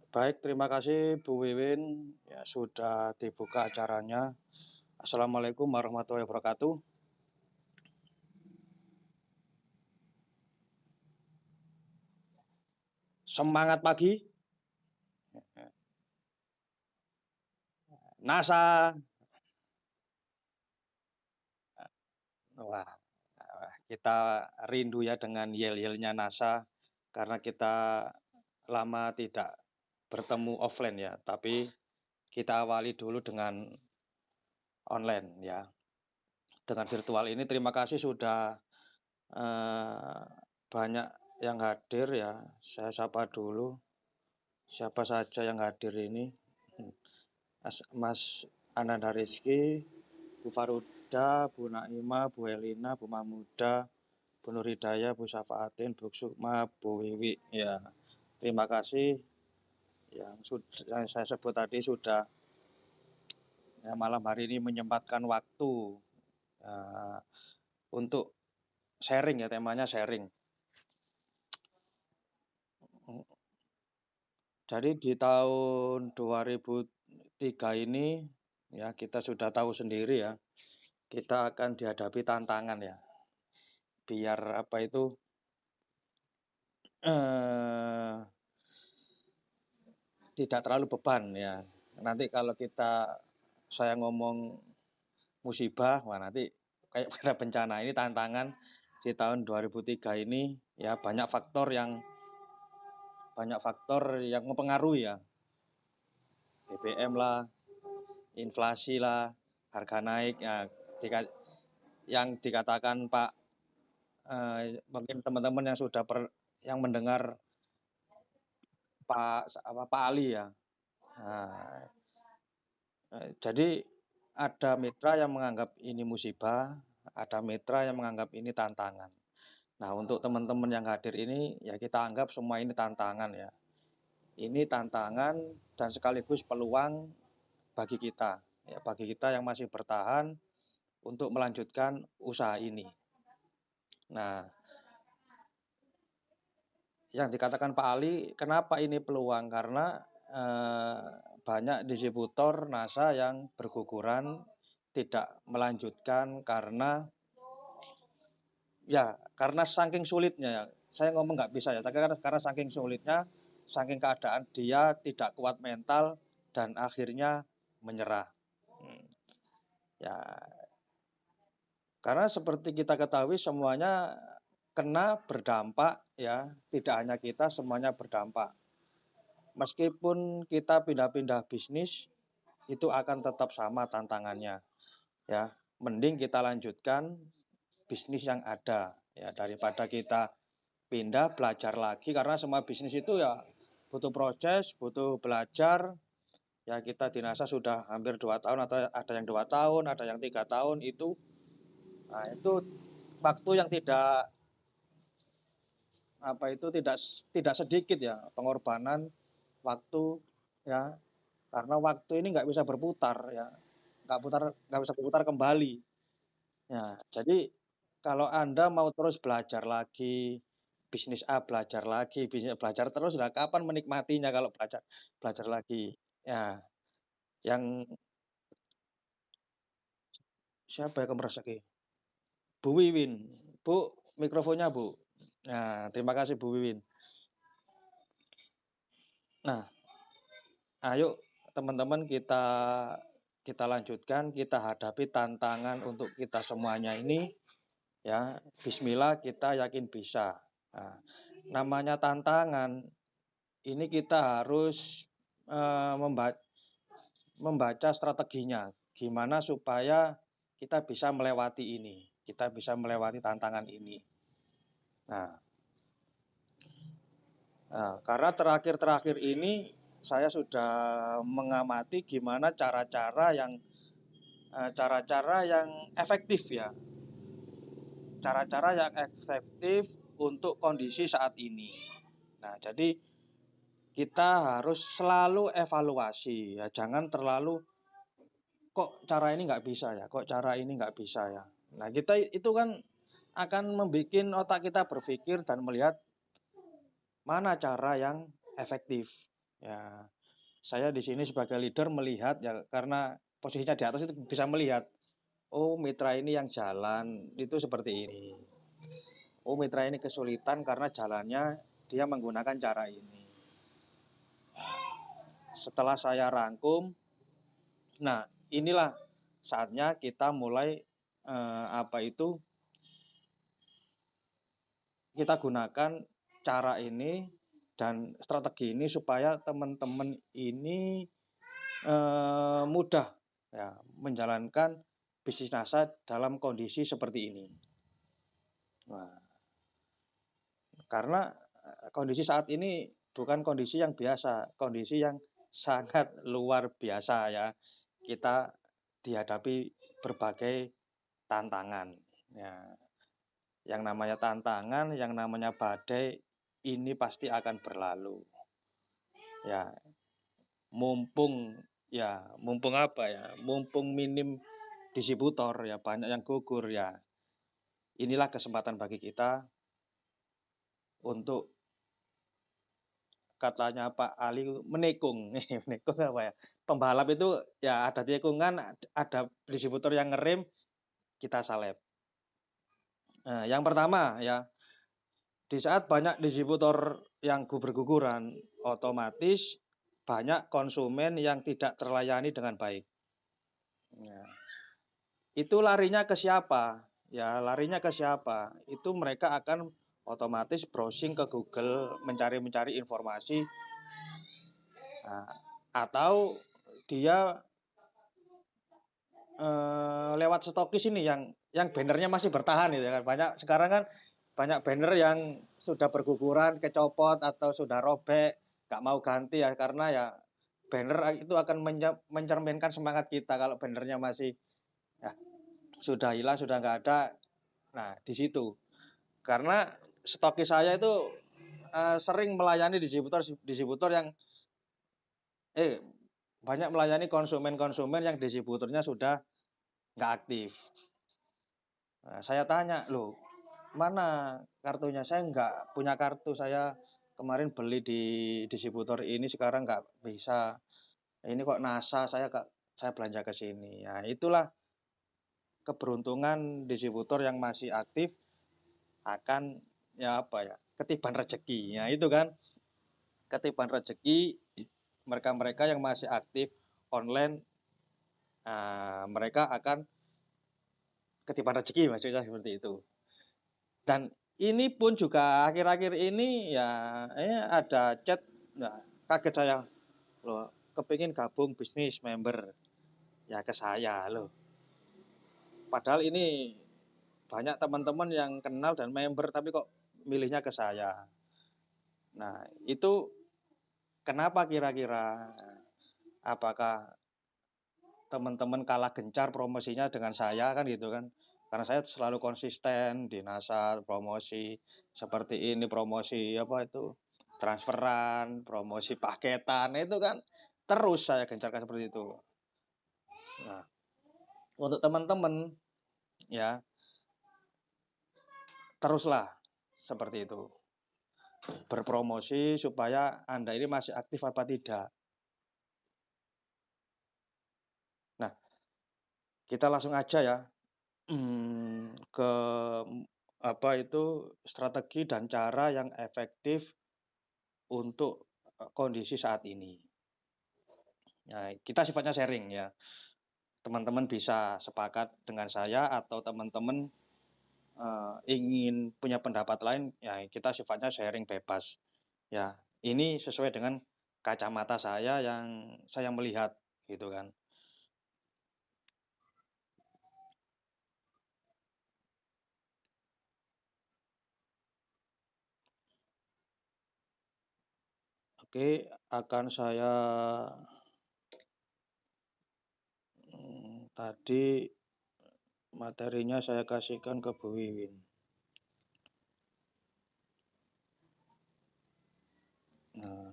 Baik, terima kasih Bu Wiwin, ya sudah dibuka acaranya. Assalamualaikum warahmatullahi wabarakatuh. Semangat pagi, NASA. Wah, kita rindu ya dengan yel-yelnya NASA karena kita lama tidak bertemu offline ya, tapi kita awali dulu dengan online ya. Dengan virtual ini terima kasih sudah eh, banyak yang hadir ya. Saya sapa dulu siapa saja yang hadir ini. Mas Ananda Rizky, Bu Faruda, Bu Naima, Bu Elina, Bu Mahmuda, Bu Nur Hidayah, Bu Syafaatin, Bu Sukma, Bu Wiwi. Ya, terima kasih yang saya sebut tadi sudah ya, malam hari ini menyempatkan waktu uh, untuk sharing ya, temanya sharing. Jadi di tahun 2003 ini ya kita sudah tahu sendiri ya, kita akan dihadapi tantangan ya. Biar apa itu tidak terlalu beban ya. Nanti kalau saya ngomong musibah, wah nanti kayak pada bencana ini tantangan di tahun 2003 ini ya banyak faktor yang mempengaruhi ya. BBM lah, inflasi lah, harga naik ya, yang dikatakan Pak mungkin teman-teman yang mendengar Pak Ali ya. Nah, jadi ada mitra yang menganggap ini musibah, ada mitra yang menganggap ini tantangan. Nah, untuk teman-teman yang hadir ini ya kita anggap semua ini tantangan ya. Ini tantangan dan sekaligus peluang bagi kita, ya bagi kita yang masih bertahan untuk melanjutkan usaha ini. Nah, yang dikatakan Pak Ali, kenapa ini peluang? Karena banyak distributor NASA yang berguguran tidak melanjutkan karena saking sulitnya. Saya ngomong nggak bisa ya, karena saking sulitnya, saking keadaan dia tidak kuat mental dan akhirnya menyerah. Ya, karena seperti kita ketahui semuanya kena berdampak ya, tidak hanya kita, semuanya berdampak. Meskipun kita pindah-pindah bisnis, itu akan tetap sama tantangannya. Ya, mending kita lanjutkan bisnis yang ada ya daripada kita pindah belajar lagi karena semua bisnis itu ya butuh proses, butuh belajar. Ya kita di NASA sudah hampir 2 tahun atau ada yang 2 tahun, ada yang 3 tahun itu. Nah, itu waktu yang tidak sedikit ya pengorbanan waktu ya karena waktu ini nggak bisa berputar ya nggak bisa berputar kembali ya jadi kalau Anda mau terus belajar lagi bisnis A belajar terus lah kapan menikmatinya kalau belajar belajar lagi ya yang siapa ya kemeras lagi Bu Wiwin Bu mikrofonnya Bu nah terima kasih Bu Wiwin. Nah, ayo teman-teman kita lanjutkan, kita hadapi tantangan untuk kita semuanya ini ya. Bismillah kita yakin bisa. Nah, namanya tantangan ini kita harus membaca strateginya. Gimana supaya kita bisa melewati ini, kita bisa melewati tantangan ini. Nah, karena terakhir-terakhir ini saya sudah mengamati gimana cara-cara yang efektif ya. Cara-cara yang efektif untuk kondisi saat ini. Nah, jadi kita harus selalu evaluasi ya, jangan terlalu kok cara ini nggak bisa ya, kok cara ini nggak bisa ya. Nah, kita itu kan akan membuat otak kita berpikir dan melihat mana cara yang efektif. Ya, saya di sini sebagai leader melihat ya karena posisinya di atas itu bisa melihat, oh mitra ini yang jalan itu seperti ini. Oh mitra ini kesulitan karena jalannya dia menggunakan cara ini. Setelah saya rangkum, nah inilah saatnya kita mulai kita gunakan cara ini dan strategi ini supaya teman-teman ini mudah ya menjalankan bisnis NASA dalam kondisi seperti ini. Nah, karena kondisi saat ini bukan kondisi yang biasa, kondisi yang sangat luar biasa ya. Kita dihadapi berbagai tantangan. Ya, yang namanya tantangan, yang namanya badai ini pasti akan berlalu. Ya, mumpung apa ya? Mumpung minim distributor ya, banyak yang gugur ya. Inilah kesempatan bagi kita untuk katanya Pak Ali menikung. Menikung apa ya? Pembalap itu ya ada tikungan, ada distributor yang ngerem, kita salep. Nah, yang pertama ya, di saat banyak distributor yang berguguran, otomatis banyak konsumen yang tidak terlayani dengan baik. Ya. Itu larinya ke siapa? Ya, larinya ke siapa? Itu mereka akan otomatis browsing ke Google, mencari-mencari informasi. Nah, atau dia lewat stokis ini yang bannernya masih bertahan gitu kan. Banyak sekarang kan banyak banner yang sudah berguguran, kecopot atau sudah robek, nggak mau ganti ya karena ya banner itu akan mencerminkan semangat kita kalau bannernya masih ya, sudah hilang, sudah nggak ada. Nah, di situ. Karena stokis saya itu sering melayani distributor yang banyak melayani konsumen-konsumen yang distributornya sudah nggak aktif. Nah, saya tanya, loh, mana kartunya? Saya nggak punya kartu. Saya kemarin beli di distributor ini, sekarang nggak bisa. Ini kok NASA, saya belanja ke sini. Nah, itulah keberuntungan distributor yang masih aktif akan ya apa ya, ketiban rezeki. Ya, itu kan ketiban rezeki mereka-mereka yang masih aktif online, mereka akan ketiban rezeki maksudnya seperti itu. Dan ini pun juga akhir-akhir ini ya ada chat, nah, kaget saya loh, kepingin gabung bisnis member ya ke saya loh. Padahal ini banyak teman-teman yang kenal dan member tapi kok milihnya ke saya. Nah, itu kenapa kira-kira? Apakah teman-teman kalah gencar promosinya dengan saya kan gitu kan? Karena saya selalu konsisten di NASA promosi seperti ini, promosi apa itu transferan, promosi paketan itu kan terus saya gencarkan seperti itu. Nah, untuk teman-teman ya teruslah seperti itu berpromosi supaya Anda ini masih aktif apa tidak. Nah, kita langsung aja ya ke apa itu strategi dan cara yang efektif untuk kondisi saat ini. Nah, kita sifatnya sharing ya. Teman-teman bisa sepakat dengan saya atau teman-teman ingin punya pendapat lain, ya kita sifatnya sharing bebas. Ya, ini sesuai dengan kacamata saya yang saya melihat gitu kan. Oke, akan saya tadi materinya saya kasihkan ke Bu Wiwin. Nah,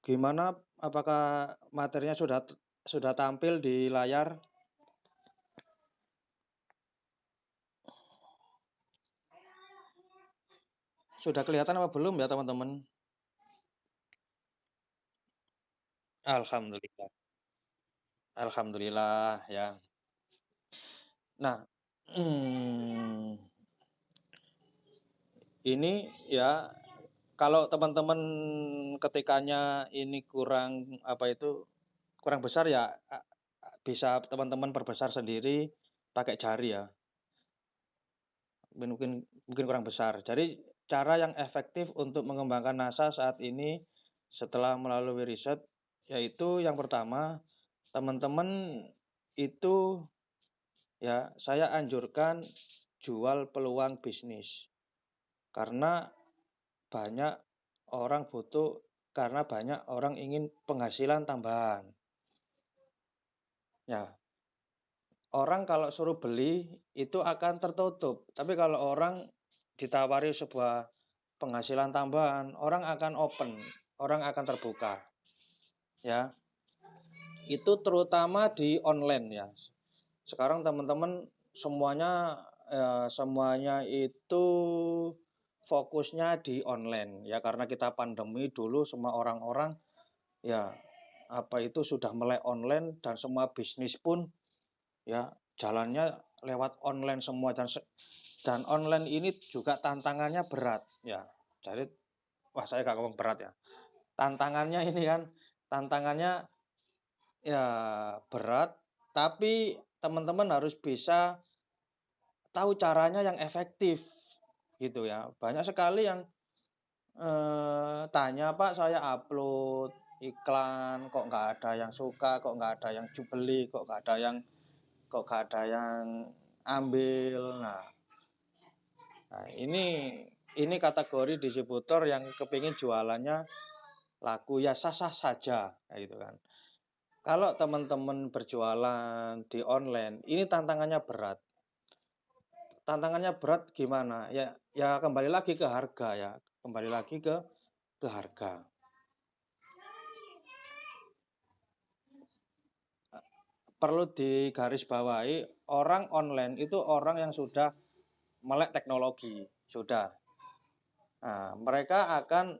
gimana? Apakah materinya sudah sudah tampil di layar? Sudah kelihatan apa belum ya, teman-teman? Alhamdulillah. Alhamdulillah ya. Nah, ini ya kalau teman-teman ketikanya ini kurang apa itu, kurang besar ya bisa teman-teman perbesar sendiri pakai jari ya. Mungkin mungkin kurang besar. Jadi cara yang efektif untuk mengembangkan NASA saat ini setelah melalui riset yaitu yang pertama, teman-teman itu ya saya anjurkan jual peluang bisnis. Karena banyak orang butuh karena banyak orang ingin penghasilan tambahan. Ya, orang kalau suruh beli itu akan tertutup. Tapi kalau orang ditawari sebuah penghasilan tambahan, orang akan open, orang akan terbuka. Ya. Itu terutama di online ya. Sekarang teman-teman semuanya itu fokusnya di online ya karena kita pandemi dulu semua orang-orang ya apa itu sudah melek online dan semua bisnis pun ya jalannya lewat online semua dan online ini juga tantangannya berat ya. Jadi wah saya gak ngomong berat ya. Tantangannya ini kan tantangannya ya berat tapi teman-teman harus bisa tahu caranya yang efektif gitu ya. Banyak sekali yang tanya, "Pak, saya upload iklan kok nggak ada yang suka, kok nggak ada yang beli, kok nggak ada yang ambil." Nah ini kategori distributor yang kepingin jualannya laku ya sah-sah saja kayak gitu kan. Kalau teman-teman berjualan di online, ini tantangannya berat. Tantangannya berat gimana? Ya kembali lagi ke harga ya, kembali lagi ke harga. Perlu digarisbawahi, orang online itu orang yang sudah melek teknologi, sudah. Nah, mereka akan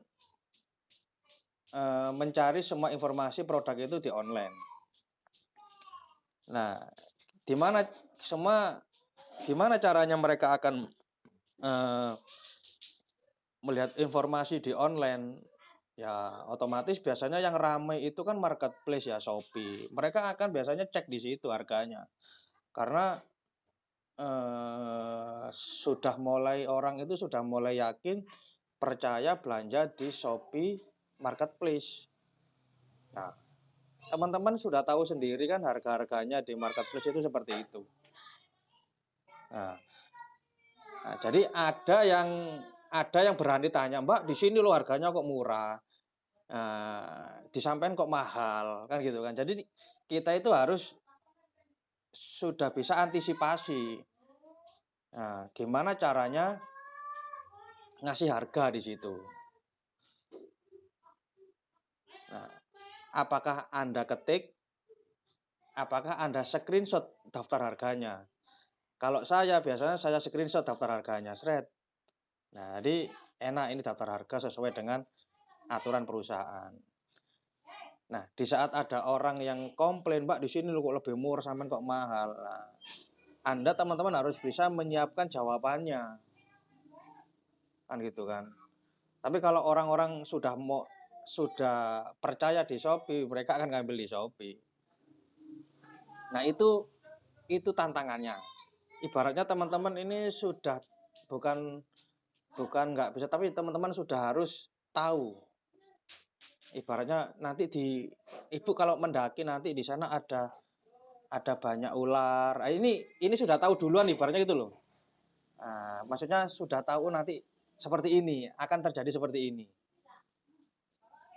mencari semua informasi produk itu di online. Nah, gimana caranya mereka akan melihat informasi di online? Ya, otomatis biasanya yang ramai itu kan marketplace ya, Shopee. Mereka akan biasanya cek di situ harganya. Karena orang itu sudah mulai yakin percaya belanja di Shopee marketplace. Nah, teman-teman sudah tahu sendiri kan harga-harganya di marketplace itu seperti itu. Nah, jadi ada yang berani tanya, "Mbak, di sini loh harganya kok murah. Disampaikan kok mahal." Kan gitu kan. Jadi kita itu harus sudah bisa antisipasi. Nah, gimana caranya ngasih harga di situ. Nah, apakah Anda ketik? Apakah Anda screenshot daftar harganya? Kalau biasanya saya screenshot daftar harganya, Nah, jadi enak ini daftar harga sesuai dengan aturan perusahaan. Nah, di saat ada orang yang komplain, "Mbak, di sini kok lebih murah, sampean kok mahal." Nah, Anda teman-teman harus bisa menyiapkan jawabannya. Kan gitu kan. Tapi kalau orang-orang sudah percaya di Shopee, mereka akan ngambil di Shopee. Nah, itu tantangannya. Ibaratnya teman-teman ini sudah bukan nggak bisa, tapi teman-teman sudah harus tahu. Ibaratnya nanti Ibu kalau mendaki nanti di sana ada banyak ular. Nah, ini sudah tahu duluan ibaratnya gitu loh. Nah, maksudnya sudah tahu nanti seperti ini, akan terjadi seperti ini.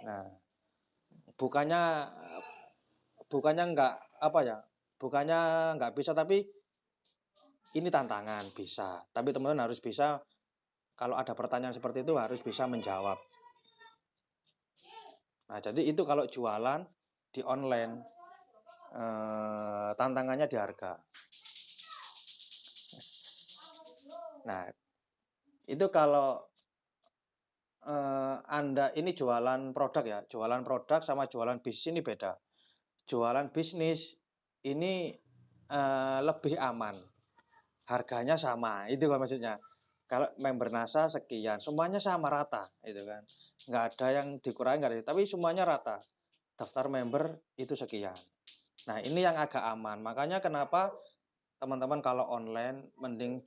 Nah, bukannya bukannya nggak bisa, tapi ini tantangan bisa. Tapi teman-teman harus bisa kalau ada pertanyaan seperti itu harus bisa menjawab. Nah, jadi itu kalau jualan di online. tantangannya di harga. Nah, itu kalau Anda ini jualan produk ya, jualan produk sama jualan bisnis ini beda. Jualan bisnis ini lebih aman, harganya sama, itu kan maksudnya. Kalau member NASA sekian, semuanya sama rata, itu kan. Nggak ada yang dikurangi, nggak ada, tapi semuanya rata. Daftar member itu sekian. Nah, ini yang agak aman. Makanya kenapa teman-teman kalau online mending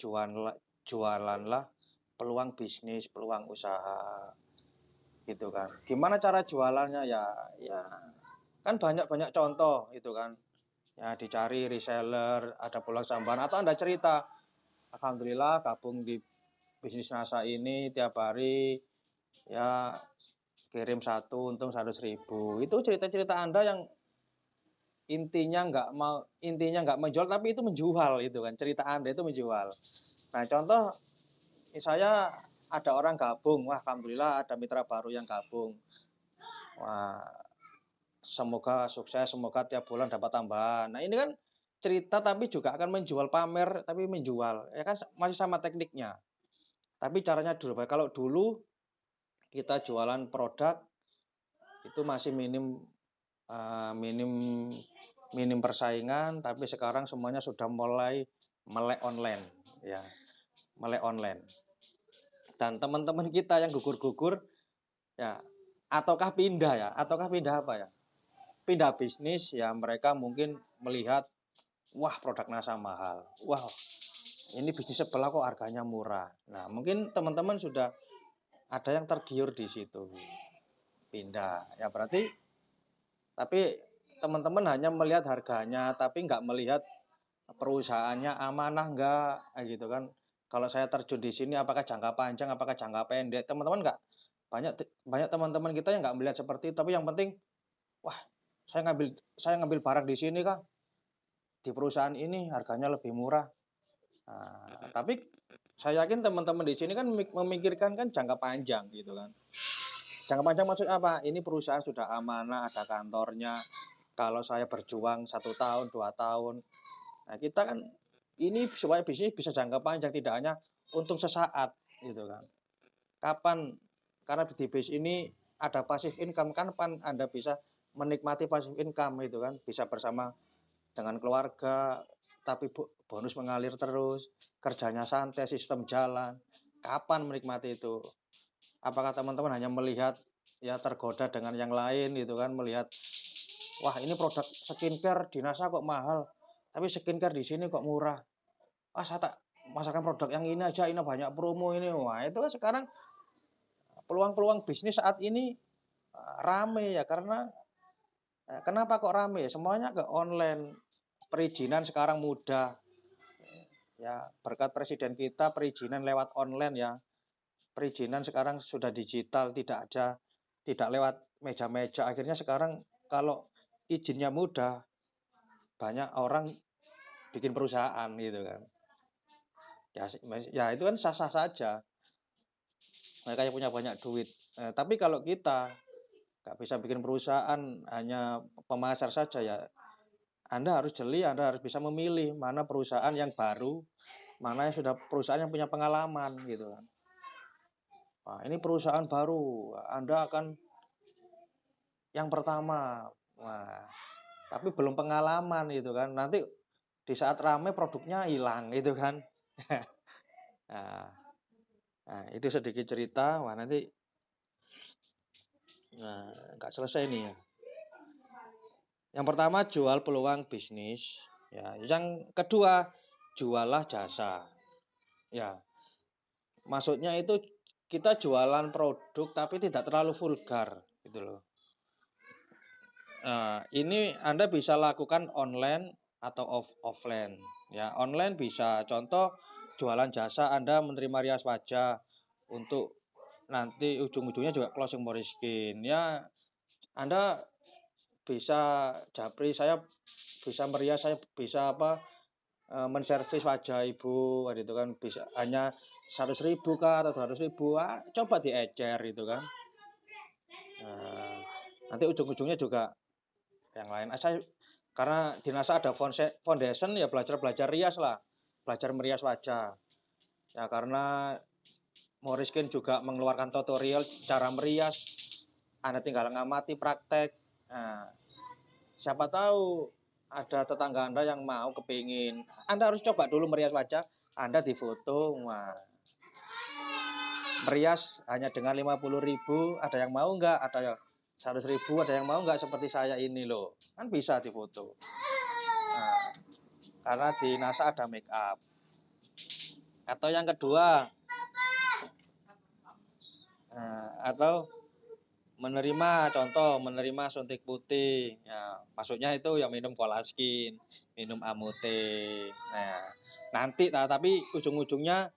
jualanlah peluang bisnis, peluang usaha gitu kan. Gimana cara jualannya ya kan banyak-banyak contoh itu kan. Ya dicari reseller, ada peluang tambahan atau Anda cerita, alhamdulillah gabung di bisnis NASA ini tiap hari ya kirim satu untung 100.000. Itu cerita-cerita Anda yang intinya nggak menjual tapi itu menjual itu kan, cerita Anda itu menjual. Nah, contoh saya ada orang gabung, wah alhamdulillah ada mitra baru yang gabung. Wah, semoga sukses, semoga tiap bulan dapat tambahan. Nah, ini kan cerita tapi juga akan menjual, pamer tapi menjual. Ya kan masih sama tekniknya. Tapi caranya dulu. Kalau dulu kita jualan produk itu masih minim minim persaingan, tapi sekarang semuanya sudah mulai melek online, ya, melek online. Dan teman-teman kita yang gugur-gugur, ya, ataukah pindah apa ya? Pindah bisnis, ya mereka mungkin melihat, wah produk NASA mahal, wah ini bisnis sebelah kok harganya murah. Nah mungkin teman-teman sudah ada yang tergiur di situ, pindah, ya berarti, tapi teman-teman hanya melihat harganya, tapi nggak melihat perusahaannya amanah nggak, gitu kan. Kalau saya terjun di sini apakah jangka panjang, apakah jangka pendek, teman-teman nggak, banyak banyak teman-teman kita yang nggak melihat seperti itu, tapi yang penting, wah saya ngambil barang di sini Kang, di perusahaan ini harganya lebih murah. Nah, tapi saya yakin teman-teman di sini kan memikirkan kan jangka panjang gitu kan. Jangka panjang maksud apa? Ini perusahaan sudah amanah, ada kantornya. Kalau saya berjuang 1 tahun, 2 tahun, nah kita kan ini supaya bisnis bisa jangka panjang, tidak hanya untung sesaat gitu kan. Kapan, karena di bisnis ini ada passive income, kapan Anda bisa menikmati passive income itu kan, bisa bersama dengan keluarga, tapi bonus mengalir terus, kerjanya santai, sistem jalan. Kapan menikmati itu? Apakah teman-teman hanya melihat ya tergoda dengan yang lain gitu kan, melihat wah ini produk skincare di NASA kok mahal, tapi skincare di sini kok murah. Ah saya tak masakan produk yang ini aja, ini banyak promo ini. Wah itu kan sekarang peluang-peluang bisnis saat ini rame ya, karena kenapa kok rame? Semuanya ke online. Perizinan sekarang mudah. Ya, berkat presiden kita perizinan lewat online ya. Perizinan sekarang sudah digital, tidak lewat meja-meja. Akhirnya sekarang kalau izinnya mudah, banyak orang bikin perusahaan gitu kan. Ya itu kan sah-sah saja. Mereka yang punya banyak duit. Tapi kalau kita nggak bisa bikin perusahaan, hanya pemasar saja ya, Anda harus jeli, Anda harus bisa memilih mana perusahaan yang baru, mana yang sudah perusahaan yang punya pengalaman gitu kan. Nah, ini perusahaan baru, Anda akan yang pertama. Wah, tapi belum pengalaman gitu kan. Nanti di saat rame produknya hilang gitu kan. Nah, itu sedikit cerita. Wah, nanti nggak selesai nih ya. Yang pertama jual peluang bisnis, ya. Yang kedua jualah jasa, ya. Maksudnya itu kita jualan produk tapi tidak terlalu vulgar, gitu loh. Nah, ini Anda bisa lakukan online atau offline, ya. Online bisa, contoh jualan jasa Anda menerima rias wajah untuk nanti ujung-ujungnya juga closing Moriskin, ya. Anda bisa japri, saya bisa merias, saya bisa apa, menservis wajah ibu gitu kan, bisa hanya 100.000 kah atau 200.000, coba diecer gitu kan. Nanti ujung-ujungnya juga yang lain. Saya Karena di NASA ada foundation, ya belajar rias lah, belajar merias wajah. Ya karena Moriskin juga mengeluarkan tutorial cara merias. Anda tinggal ngamati praktek. Nah, siapa tahu ada tetangga Anda yang mau kepingin. Anda harus coba dulu merias wajah, Anda difoto. Wah, merias hanya dengan 50.000, ada yang mau nggak? Ada yang 100.000, ada yang mau nggak seperti saya ini loh. Kan bisa difoto. Nah, karena di NASA ada make up. Atau yang kedua, atau menerima suntik putih. Ya, maksudnya itu ya minum kolaskin, minum amute. Nah, nanti tapi ujung-ujungnya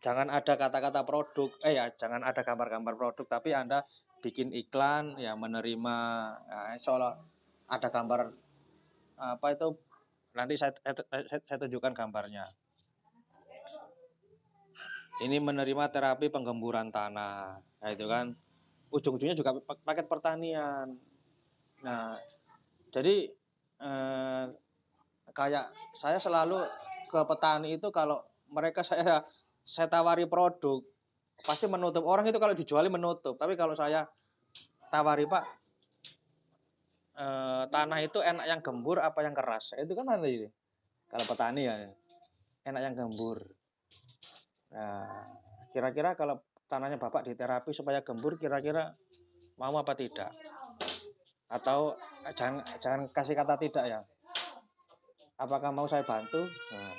jangan ada kata-kata produk, jangan ada gambar-gambar produk, tapi Anda bikin iklan ya menerima. Nah, soal ada gambar apa itu, nanti saya tunjukkan gambarnya. Ini menerima terapi penggemburan tanah. Nah, itu kan ujung-ujungnya juga paket pertanian. Nah, jadi kayak saya selalu ke petani itu, kalau mereka saya tawari produk pasti menutup. Orang itu kalau dijuali menutup, tapi kalau saya tawari, Pak, tanah itu enak yang gembur apa yang keras? Itu kan nanti kalau petani ya enak yang gembur. Nah, kira-kira kalau tanahnya Bapak diterapi supaya gembur, kira-kira mau apa tidak? Atau jangan kasih kata tidak ya. Apakah mau saya bantu? Nah,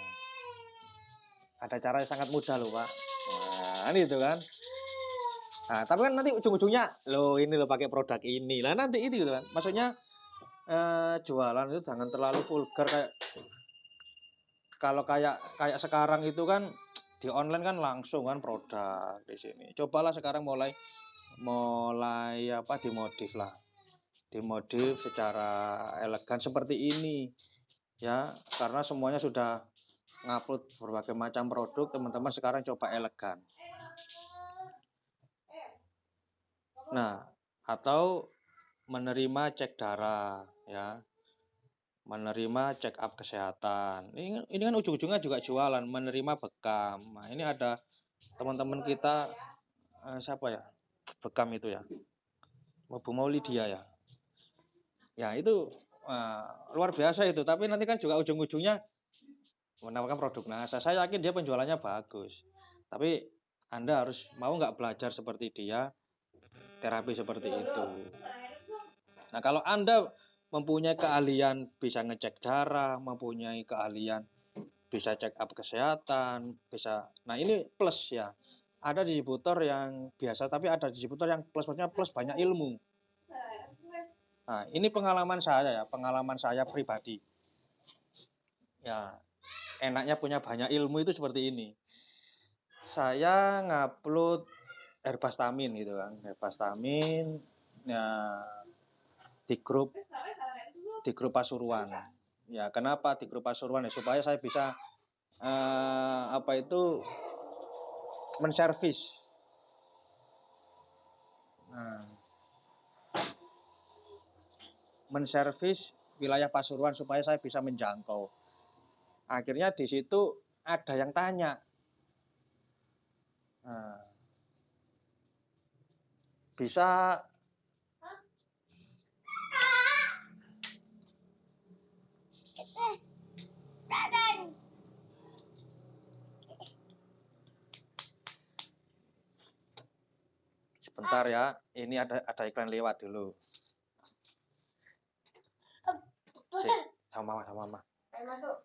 ada cara yang sangat mudah loh, Pak. Nah, ini itu kan. Nah, tapi kan nanti ujung-ujungnya loh ini loh pakai produk ini. Lah nanti itu kan. Maksudnya jualan itu jangan terlalu vulgar, kayak kalau kayak sekarang itu kan di online kan langsung kan produk di sini. Cobalah sekarang mulai apa dimodif lah. Dimodif secara elegan seperti ini. Ya, karena semuanya sudah ngupload berbagai macam produk, teman-teman sekarang coba elegan. Nah, atau menerima cek darah ya, menerima check up kesehatan. Ini kan ujung-ujungnya juga jualan, menerima bekam. Nah, ini ada teman-teman kita siapa ya? Bekam itu ya. Bu Maulidia ya. Ya, itu luar biasa itu, tapi nanti kan juga ujung-ujungnya menawarkan produk NASA. Saya yakin dia penjualannya bagus. Tapi Anda harus mau nggak belajar seperti dia, terapi seperti itu. Nah, kalau Anda mempunyai keahlian bisa ngecek darah, mempunyai keahlian bisa check up kesehatan, bisa. Nah, ini plus ya. Ada distributor yang biasa, tapi ada distributor yang plus, maksudnya plus banyak ilmu. Nah, ini pengalaman saya pribadi. Ya, enaknya punya banyak ilmu itu seperti ini. Saya ngupload Herbastamin gitu kan, Herbastamin ya di grup Pasuruan. Ya, kenapa di grup Pasuruan ya? Supaya saya bisa menservis. Nah, menservis wilayah Pasuruan supaya saya bisa menjangkau. Akhirnya di situ ada yang tanya. Nah, bisa sebentar ya, ini ada iklan lewat dulu. Sama mama. Ayo masuk.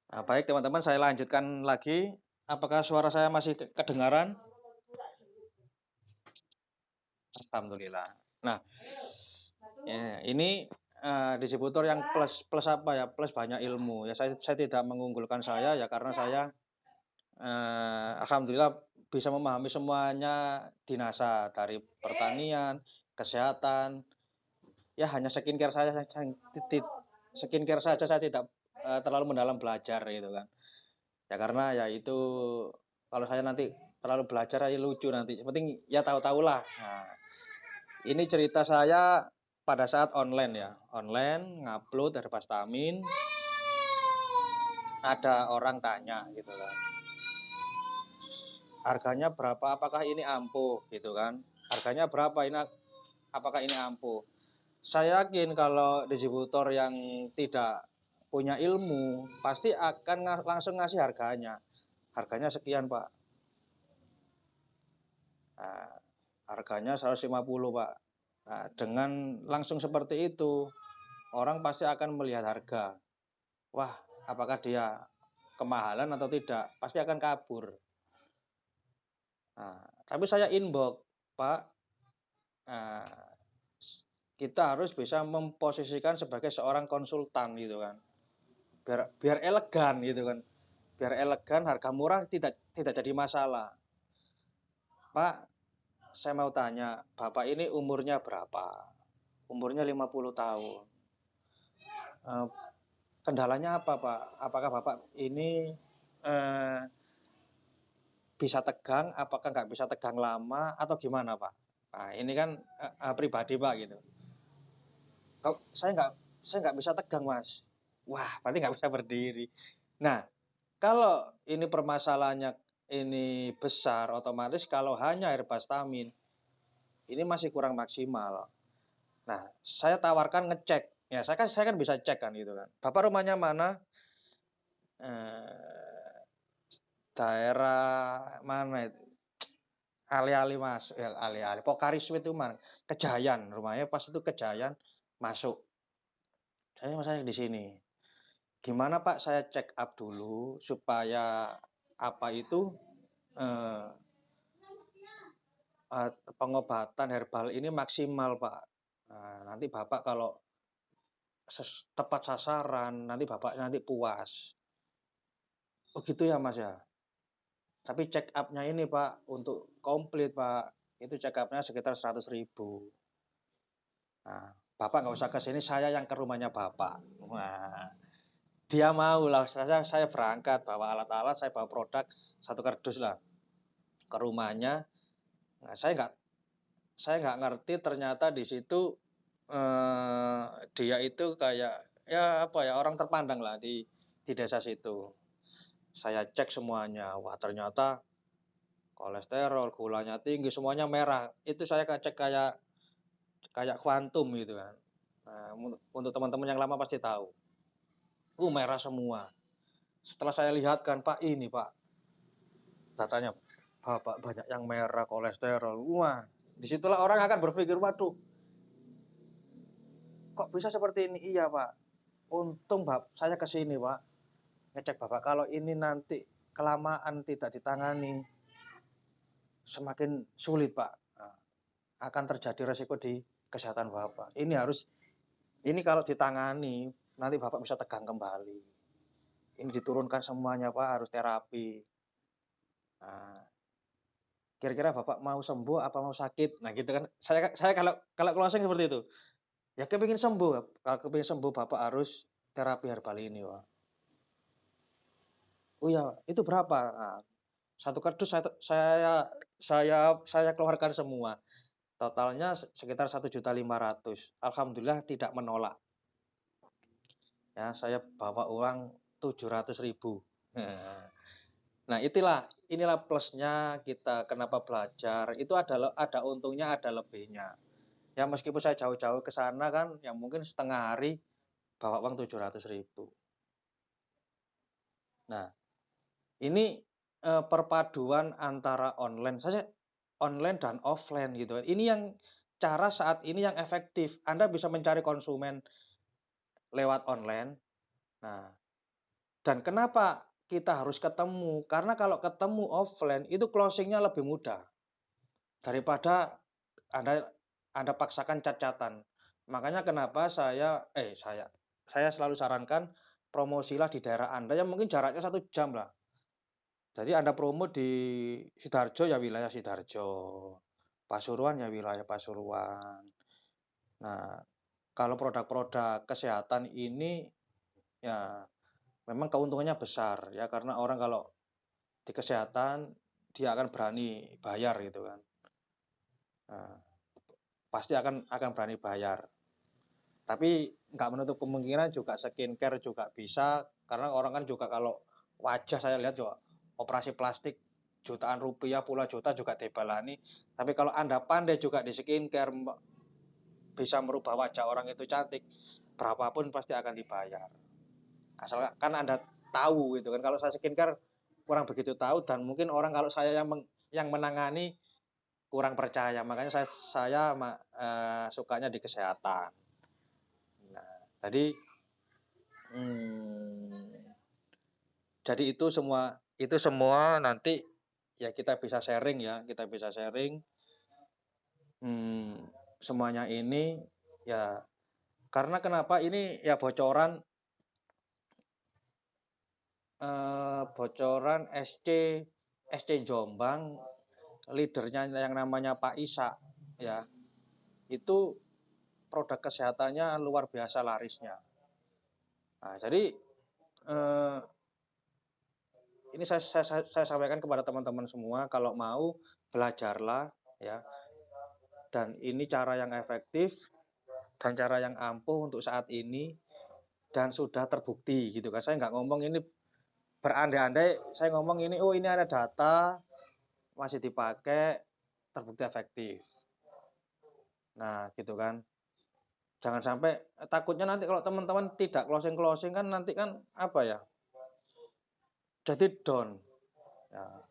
Nah, baik teman-teman, saya lanjutkan lagi. Apakah suara saya masih kedengaran? Alhamdulillah. Nah, ya, ini distributor yang plus apa ya? Plus banyak ilmu. Ya, saya tidak mengunggulkan saya ya, karena saya alhamdulillah bisa memahami semuanya di NASA, dari pertanian, kesehatan, ya hanya skincare saja skincare saja saya tidak, terlalu mendalam belajar gitu kan. Ya karena ya itu kalau saya nanti terlalu belajar aja lucu nanti, yang penting ya tahu-tahulah. Nah, ini cerita saya pada saat online ya, online ngupload Herbastamin, ada orang tanya gitu kan, "Harganya berapa? Apakah ini ampuh?" Gitu kan. "Harganya berapa ini apakah ini ampuh?" Saya yakin kalau distributor yang tidak punya ilmu, pasti akan langsung ngasih harganya. "Harganya sekian, Pak." Nah, harganya 150, Pak. Nah, dengan langsung seperti itu, orang pasti akan melihat harga. Wah, apakah dia kemahalan atau tidak? Pasti akan kabur. Nah, tapi saya inbox, "Pak, nah, kita harus bisa memposisikan sebagai seorang konsultan," gitu kan. Biar biar elegan gitu kan. Biar elegan, harga murah tidak jadi masalah. "Pak, saya mau tanya, Bapak ini umurnya berapa?" "Umurnya 50 tahun." Eee, "Kendalanya apa, Pak? Apakah Bapak ini, eee, bisa tegang, apakah nggak bisa tegang lama atau gimana, Pak?" Nah, ini kan, pribadi, Pak, gitu. "Kok saya nggak bisa tegang, Mas." Wah, berarti nggak bisa berdiri. Nah, kalau ini permasalahannya ini besar, otomatis kalau hanya Herbastamin, ini masih kurang maksimal. Nah, saya tawarkan ngecek, ya saya kan bisa cek kan gitu kan, "Bapak rumahnya mana?" Eee, Daerah mana itu, alih-alih Mas, ya alih-alih Pocari Sweat itu mana, Kejayan, rumahnya pas itu Kejayan, masuk. Saya di sini. "Gimana Pak, saya check up dulu supaya apa itu, eee pengobatan herbal ini maksimal, Pak. Nah, nanti Bapak kalau tepat sasaran, nanti Bapak nanti puas." "Oh gitu ya, Mas, ya? Tapi check up-nya ini, Pak, untuk komplit, Pak, itu check up-nya sekitar 100.000. Nah, Bapak nggak usah ke sini, saya yang ke rumahnya Bapak." Wah, dia mau lah, saya berangkat bawa alat-alat, saya bawa produk, satu kardus lah ke rumahnya. Nah, saya nggak ngerti ternyata di situ, dia itu kayak, ya apa ya, orang terpandang lah di desa situ. Saya cek semuanya, wah ternyata kolesterol, gulanya tinggi, semuanya merah. Itu saya cek kayak kayak kuantum gitu kan. Nah, untuk teman-teman yang lama pasti tahu. Merah semua. Setelah saya lihat kan, "Pak, ini Pak, datanya Bapak banyak yang merah, kolesterol." Wah, disitulah orang akan berpikir, "Waduh, kok bisa seperti ini?" "Iya, Pak. Untung saya ke sini, Pak, ngecek Bapak. Kalau ini nanti kelamaan tidak ditangani, semakin sulit, Pak. Nah, akan terjadi resiko di kesehatan Bapak. Ini kalau ditangani, nanti Bapak bisa tegang kembali. Ini diturunkan semuanya, Pak, harus terapi. Nah, kira-kira Bapak mau sembuh apa mau sakit?" Nah, gitu kan. Saya kalau kalau closing seperti itu. Ya kepingin sembuh, kalau kepingin sembuh Bapak harus terapi herbal ini, Pak. "Oh ya, itu berapa?" Nah, satu kardus saya keluarkan semua. Totalnya sekitar 1.500.000. Alhamdulillah tidak menolak. Ya, saya bawa uang 700.000. Nah, inilah plusnya kita kenapa belajar, itu ada untungnya, ada lebihnya. Ya meskipun saya jauh-jauh ke sana kan, ya mungkin setengah hari bawa uang 700.000. Nah, ini, perpaduan antara online dan offline gitu kan. Ini yang cara saat ini yang efektif. Anda bisa mencari konsumen lewat online. Nah, dan kenapa kita harus ketemu? Karena kalau ketemu offline itu closing-nya lebih mudah daripada Anda Anda paksakan cat-catan. Makanya kenapa saya selalu sarankan promosilah di daerah Anda yang mungkin jaraknya 1 jam lah. Jadi Anda promo di Sidoarjo ya wilayah Sidoarjo, Pasuruan ya wilayah Pasuruan. Nah, kalau produk-produk kesehatan ini ya memang keuntungannya besar ya karena orang kalau di kesehatan dia akan berani bayar gitu kan. Nah, pasti akan berani bayar. Tapi nggak menutup kemungkinan juga skincare juga bisa karena orang kan juga kalau wajah saya lihat juga operasi plastik jutaan rupiah, puluhan juta juga dibalani. Tapi kalau Anda pandai juga di skincare bisa merubah wajah orang itu cantik, berapapun pasti akan dibayar. Asalkan Anda tahu gitu kan. Kalau saya skincare kurang begitu tahu dan mungkin orang kalau saya yang menangani kurang percaya. Makanya saya sukanya di kesehatan. Nah, tadi hmm, jadi itu semua nanti ya kita bisa sharing ya, kita bisa sharing semuanya ini ya karena kenapa ini ya bocoran SC Jombang leadernya yang namanya Pak Isa ya itu produk kesehatannya luar biasa larisnya. Nah, jadi ini saya sampaikan kepada teman-teman semua kalau mau belajarlah ya dan ini cara yang efektif dan cara yang ampuh untuk saat ini dan sudah terbukti gitu kan. Saya nggak ngomong ini berandai-andai, saya ngomong ini oh ini ada data masih dipakai terbukti efektif. Nah, gitu kan. Jangan sampai takutnya nanti kalau teman-teman tidak closing kan nanti kan apa ya? Jadi down. Ya.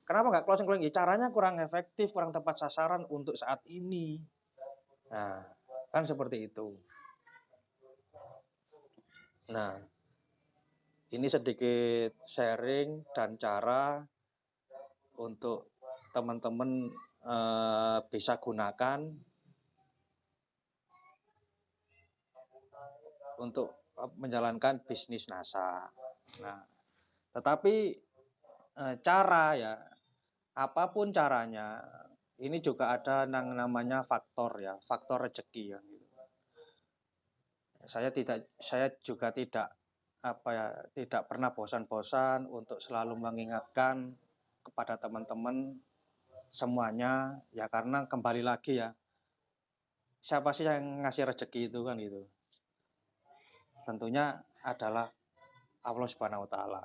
Kenapa nggak closing? Ya, caranya kurang efektif, kurang tepat sasaran untuk saat ini. Nah, kan seperti itu. Nah, ini sedikit sharing dan cara untuk teman-teman bisa gunakan untuk menjalankan bisnis NASA. Nah, tetapi cara ya, apapun caranya, ini juga ada yang namanya faktor ya, faktor rezeki ya. Saya juga tidak tidak pernah bosan-bosan untuk selalu mengingatkan kepada teman-teman semuanya ya karena kembali lagi ya siapa sih yang ngasih rezeki itu kan gitu. Tentunya adalah Allah Subhanahu wa taala.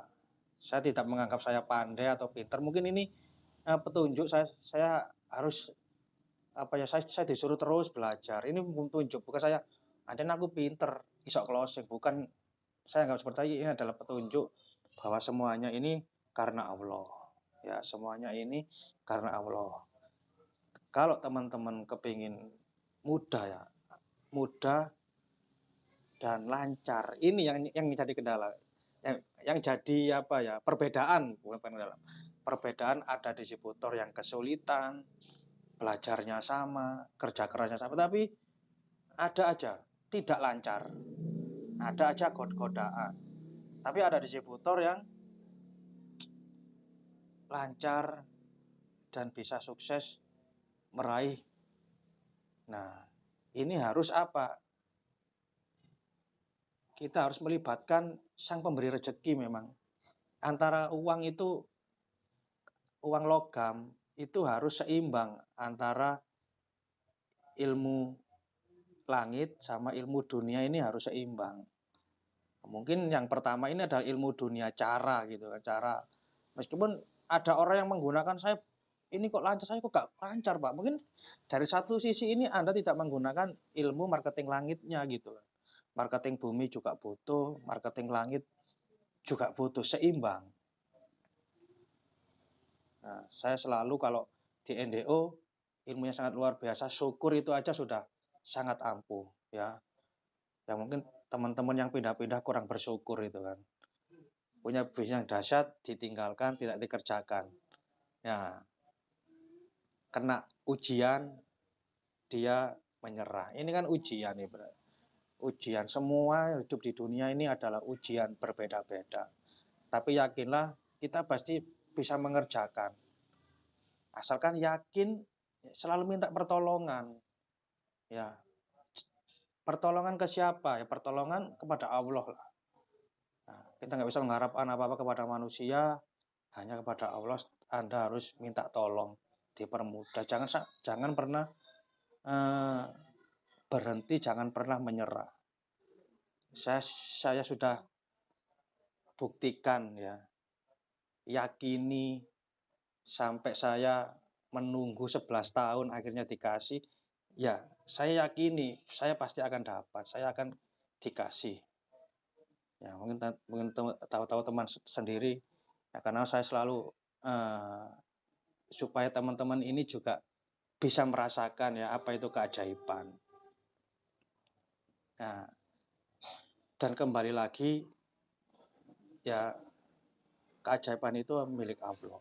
Saya tidak menganggap saya pandai atau pintar. Mungkin ini petunjuk saya harus saya disuruh terus belajar. Ini petunjuk bukan saya anjen aku pinter iso closing bukan saya nggak seperti ini adalah petunjuk bahwa semuanya ini karena Allah. Ya, semuanya ini karena Allah. Kalau teman-teman kepingin mudah ya, mudah dan lancar. Ini yang jadi kendala. Yang jadi apa ya? Perbedaan, bukan kendala. Perbedaan ada distributor yang kesulitan, belajarnya sama, kerja kerasnya sama, tapi ada aja tidak lancar. Ada aja godaan. Tapi ada distributor yang lancar dan bisa sukses meraih. Nah, ini harus apa? Kita harus melibatkan sang pemberi rezeki memang. Antara uang logam itu harus seimbang antara ilmu langit sama ilmu dunia ini harus seimbang. Mungkin yang pertama ini adalah ilmu dunia cara gitu kan, cara. Meskipun ada orang yang menggunakan saya ini kok lancar, saya kok gak lancar Pak. Mungkin dari satu sisi ini Anda tidak menggunakan ilmu marketing langitnya gitu. Marketing bumi juga butuh, marketing langit juga butuh, seimbang. Nah, saya selalu kalau di NDO ilmunya sangat luar biasa, syukur itu aja sudah sangat ampuh ya. Ya mungkin teman-teman yang pindah-pindah kurang bersyukur itu kan. Punya bisnis yang dahsyat ditinggalkan, tidak dikerjakan. Ya, kena ujian dia menyerah. Ini kan ujian nih, Bro. Ujian semua hidup di dunia ini adalah ujian berbeda-beda. Tapi yakinlah kita pasti bisa mengerjakan. Asalkan yakin, selalu minta pertolongan. Ya, pertolongan ke siapa? Ya pertolongan kepada Allah lah. Nah, kita nggak bisa mengharapkan apa-apa kepada manusia, hanya kepada Allah Anda harus minta tolong, dipermudah. Jangan pernah berhenti, jangan pernah menyerah. Saya sudah buktikan ya, yakini sampai saya menunggu 11 tahun akhirnya dikasih. Ya, saya yakini saya pasti akan dapat, saya akan dikasih. Ya, mungkin tahu-tahu teman sendiri ya, karena saya selalu supaya teman-teman ini juga bisa merasakan ya apa itu keajaiban. Nah, dan kembali lagi ya, keajaiban itu milik Allah.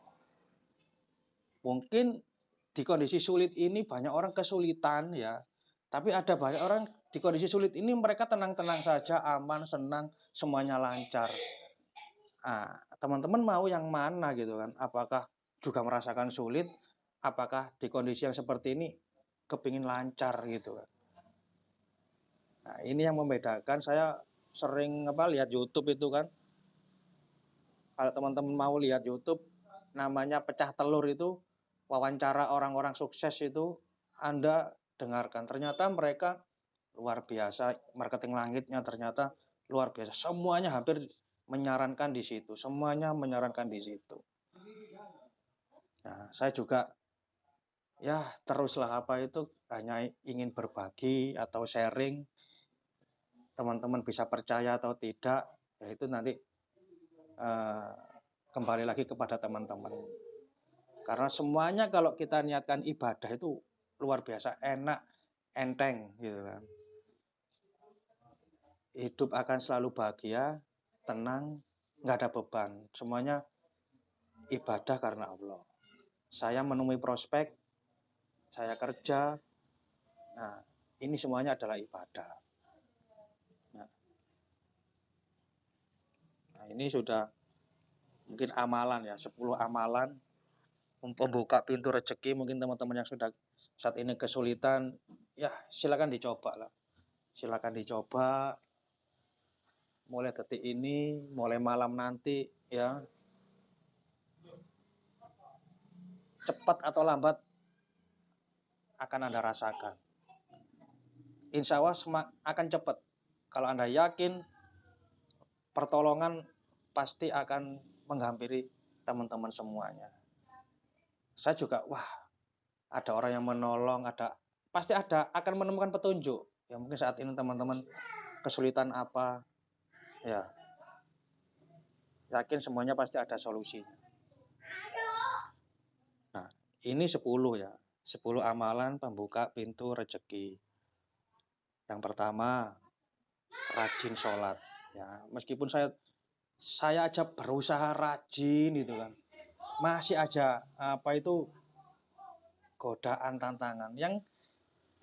Mungkin di kondisi sulit ini banyak orang kesulitan ya, tapi ada banyak orang di kondisi sulit ini mereka tenang-tenang saja, aman, senang, semuanya lancar. Nah, teman-teman mau yang mana gitu kan? Apakah juga merasakan sulit? Apakah di kondisi yang seperti ini kepingin lancar gitu kan? Nah, ini yang membedakan. Saya sering lihat YouTube itu kan. Kalau teman-teman mau lihat YouTube, namanya Pecah Telur itu, wawancara orang-orang sukses itu, Anda dengarkan. Ternyata mereka luar biasa, marketing langitnya ternyata luar biasa. Semuanya hampir menyarankan di situ, semuanya menyarankan di situ. Nah, saya juga ya teruslah apa itu hanya ingin berbagi atau sharing, teman-teman bisa percaya atau tidak, ya itu nanti kembali lagi kepada teman-teman. Karena semuanya kalau kita niatkan ibadah itu luar biasa enak, enteng gitu kan. Hidup akan selalu bahagia, tenang, nggak ada beban. Semuanya ibadah karena Allah. Saya menemui prospek, saya kerja. Nah, ini semuanya adalah ibadah. Nah, ini sudah mungkin amalan ya, 10 amalan membuka pintu rezeki. Mungkin teman-teman yang sudah saat ini kesulitan, ya silakan dicoba lah. Silakan dicoba mulai detik ini, mulai malam nanti ya. Cepat atau lambat akan Anda rasakan. Insya Allah akan cepat. Kalau Anda yakin, pertolongan pasti akan menghampiri teman-teman semuanya. Saya juga, wah, ada orang yang menolong, pasti akan menemukan petunjuk. Ya mungkin saat ini teman-teman kesulitan apa, ya yakin semuanya pasti ada solusinya. Nah, ini 10 ya. 10 amalan pembuka pintu rezeki. Yang pertama, rajin sholat. Ya, meskipun saya aja berusaha rajin gitu kan, masih aja godaan, tantangan. Yang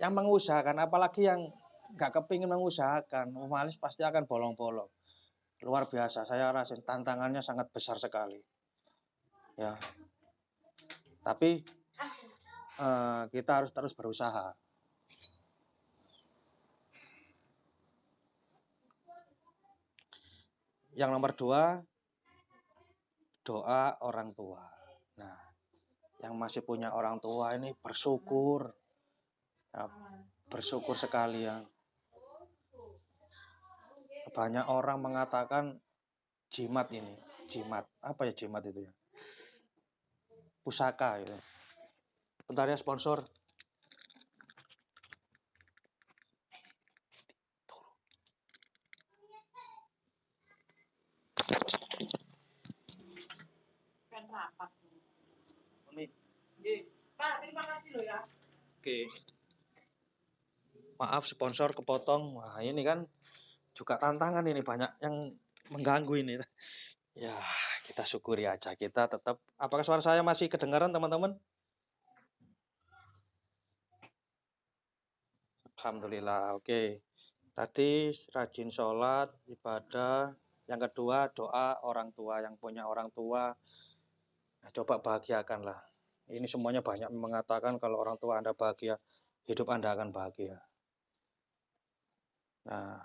mengusahakan, apalagi yang nggak kepingin mengusahakan, malas pasti akan bolong-bolong. Luar biasa, saya rasain tantangannya sangat besar sekali. Ya, tapi kita harus terus berusaha. Yang nomor 2, doa orang tua. Nah, yang masih punya orang tua ini bersyukur. Ya, bersyukur sekali ya. Banyak orang mengatakan jimat ini. Jimat, apa ya jimat itu ya? Pusaka gitu. Bentar ya sponsor. Pak, terima kasih loh ya. Oke. Maaf sponsor kepotong. Wah, ini kan juga tantangan ini, banyak yang mengganggu ini. Ya, kita syukuri aja. Kita tetap, apakah suara saya masih kedengaran teman-teman? Alhamdulillah, oke. Tadi rajin sholat, ibadah. Yang kedua, doa orang tua. Yang punya orang tua, coba bahagiakanlah. Ini semuanya banyak mengatakan kalau orang tua Anda bahagia, hidup Anda akan bahagia. Nah,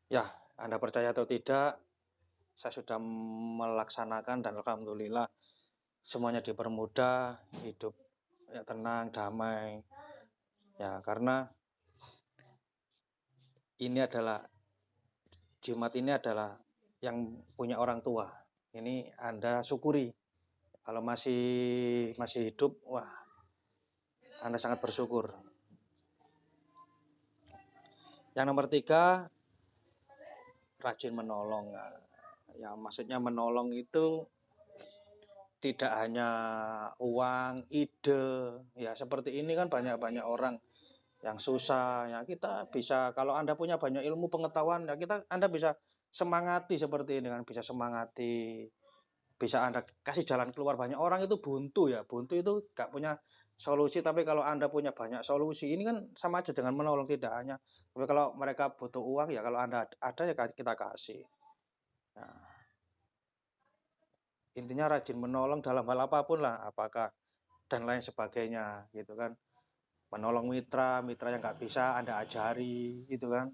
ya, Anda percaya atau tidak, saya sudah melaksanakan dan alhamdulillah semuanya dipermudah, hidup ya tenang, damai. Ya, karena ini adalah Jumat ini adalah yang punya orang tua. Ini Anda syukuri. Kalau masih hidup, wah, Anda sangat bersyukur. Yang nomor 3, rajin menolong. Ya, maksudnya menolong itu tidak hanya uang, ide. Ya, seperti ini kan banyak orang yang susah. Ya, kita bisa, kalau Anda punya banyak ilmu pengetahuan, ya Anda bisa semangati seperti ini kan, bisa semangati. Bisa Anda kasih jalan keluar. Banyak orang itu buntu ya, buntu itu nggak punya solusi, tapi kalau Anda punya banyak solusi, ini kan sama aja dengan menolong, tidak hanya. Tapi kalau mereka butuh uang, ya kalau Anda ada ya kita kasih. Nah, intinya rajin menolong dalam hal apapun lah, apakah dan lain sebagainya gitu kan. Menolong mitra yang nggak bisa Anda ajari gitu kan.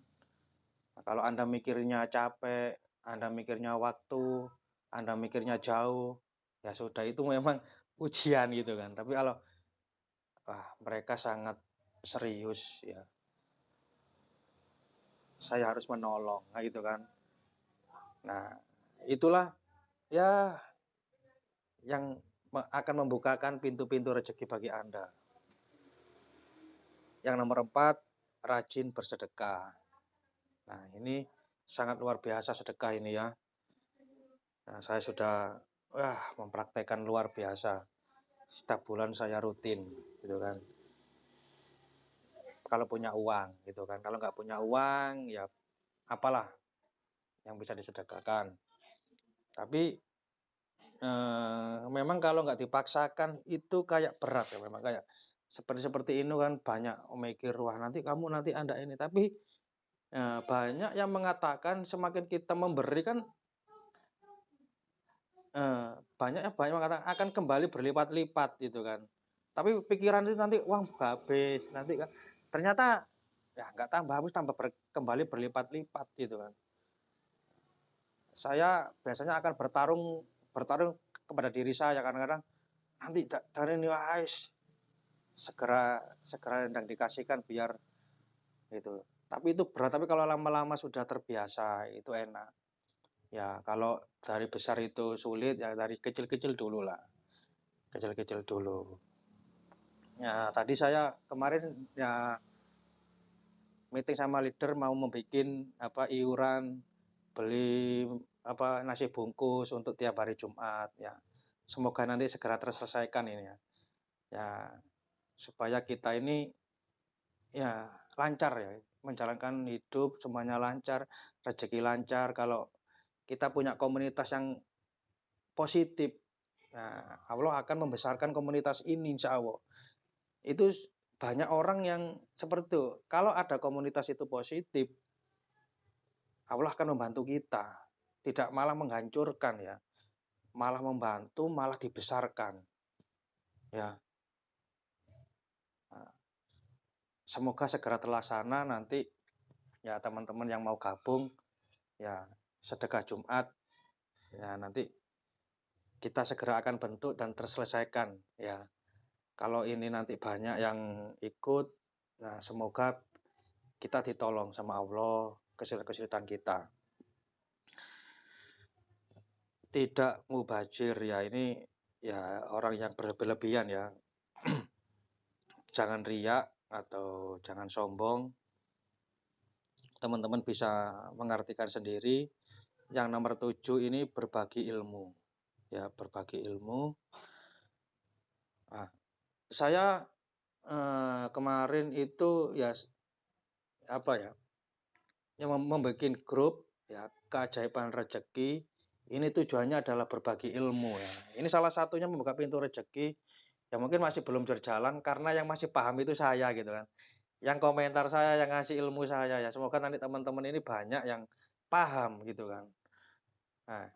Nah, kalau Anda mikirnya capek, Anda mikirnya waktu, Anda mikirnya jauh, ya sudah, itu memang ujian gitu kan. Tapi kalau mereka sangat serius ya, saya harus menolong, nah gitu kan. Nah, itulah ya yang akan membukakan pintu-pintu rezeki bagi Anda. Yang nomor 4, rajin bersedekah. Nah, ini sangat luar biasa sedekah ini ya. Nah, saya sudah mempraktekkan luar biasa. Setiap bulan saya rutin gitu kan. Kalau punya uang gitu kan. Kalau nggak punya uang ya apalah yang bisa disedekahkan. Tapi memang kalau nggak dipaksakan itu kayak berat ya, memang kayak seperti ini kan banyak mikir, wah nanti Anda ini. Tapi banyak yang mengatakan semakin kita memberi kan banyak yang mengatakan akan kembali berlipat-lipat gitu kan. Tapi pikiran itu nanti uang habis, nanti kan ternyata ya nggak tambah habis, tambah kembali berlipat-lipat gitu kan. Saya biasanya akan bertarung kepada diri saya, kadang-kadang nanti dari ini segera hendak dikasihkan biar gitu. Tapi itu berat, tapi kalau lama-lama sudah terbiasa itu enak. Ya kalau dari besar itu sulit, ya dari kecil-kecil dulu lah. Kecil-kecil dulu. Ya tadi saya kemarin ya meeting sama leader mau membuat iuran beli nasi bungkus untuk tiap hari Jumat ya. Semoga nanti segera terselesaikan ini ya. Ya supaya kita ini ya lancar ya, menjalankan hidup semuanya lancar, rezeki lancar. Kalau kita punya komunitas yang positif, nah, Allah akan membesarkan komunitas ini insya Allah. Itu banyak orang yang seperti itu. Kalau ada komunitas itu positif, Allah akan membantu kita. Tidak malah menghancurkan ya. Malah membantu, malah dibesarkan. Ya. Nah, semoga segera terlaksana nanti ya teman-teman yang mau gabung ya sedekah Jumat ya nanti kita segera akan bentuk dan terselesaikan ya. Kalau ini nanti banyak yang ikut, nah semoga kita ditolong sama Allah kesulitan kita. Tidak mubazir ya, ini ya orang yang berlebihan ya. Jangan riak atau jangan sombong. Teman-teman bisa mengartikan sendiri. Yang nomor 7 ini berbagi ilmu. Ya, berbagi ilmu. Nah, saya kemarin itu ya yang membuat grup ya keajaiban rezeki. Ini tujuannya adalah berbagi ilmu ya. Ini salah satunya membuka pintu rezeki yang mungkin masih belum berjalan karena yang masih paham itu saya gitu kan. Yang komentar saya, yang ngasih ilmu saya ya. Semoga nanti teman-teman ini banyak yang paham gitu kan. Nah,